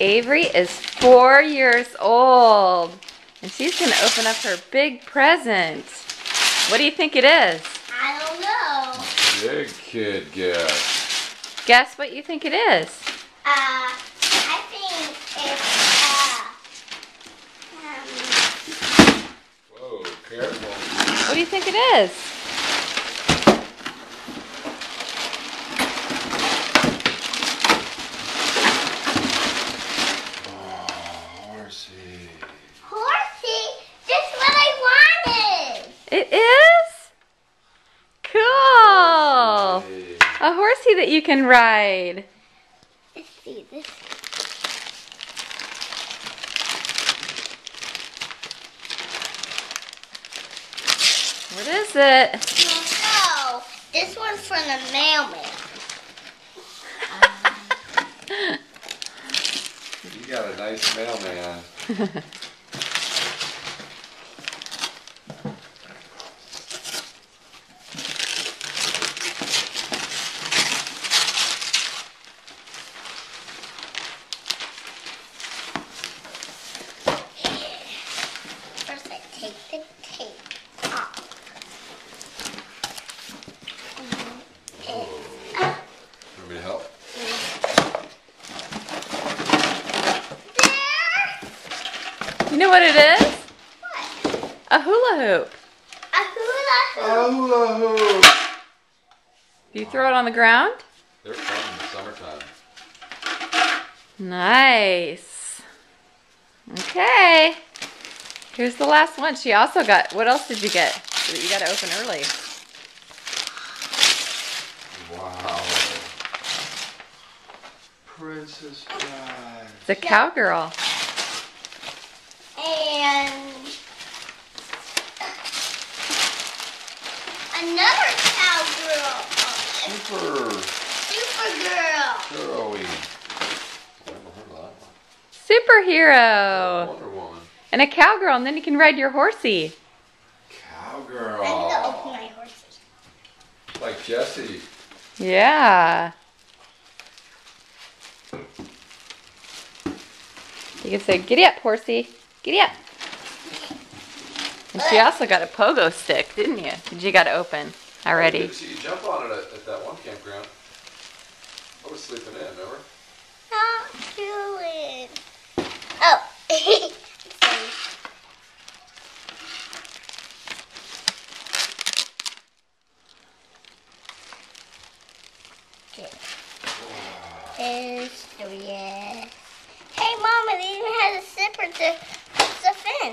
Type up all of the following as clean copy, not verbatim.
Avery is 4 years old, and she's going to open up her big present. What do you think it is? I don't know. Big kid guess. Guess what you think it is. I think it's, Whoa, careful. What do you think it is? Horsey. Horsey, just what I wanted. It is? Cool! Horsey. A horsey that you can ride. Let's see this. What is it? No, this one's from the mailman. You got a nice mailman. First, I take the tape off. Want me to help? You know what it is? What? A hula hoop. A hula hoop. Hula hoop. Do you throw it on the ground? They're fun in the summertime. Nice. Okay. Here's the last one. She also got, what else did you get that you got to open early? Wow. Princess Bride. It's a cowgirl. And another cowgirl. Supergirl. Girly. Never heard of that Superhero. one. Wonder Woman. And a cowgirl, and then you can ride your horsey. Cowgirl. I'm gonna open my horses. Like Jessie. Yeah. You can say, giddy up, horsey. Giddy up. And she also got a pogo stick, didn't you? Did you got to open I already? didn't see you jump on it at that one campground. I was sleeping in, remember? Not doing. Oh. Sorry. There's yes. Hey, Mom, it even has a zipper to put stuff in.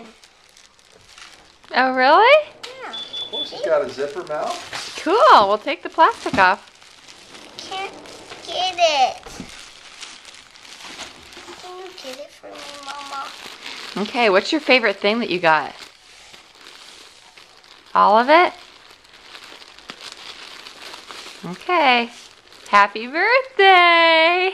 Oh, really? Yeah. Of course it's got a zipper mouth. Cool. We'll take the plastic off. Can't get it. Can you get it for me, Mama? Okay, what's your favorite thing that you got? All of it? Okay. Happy birthday!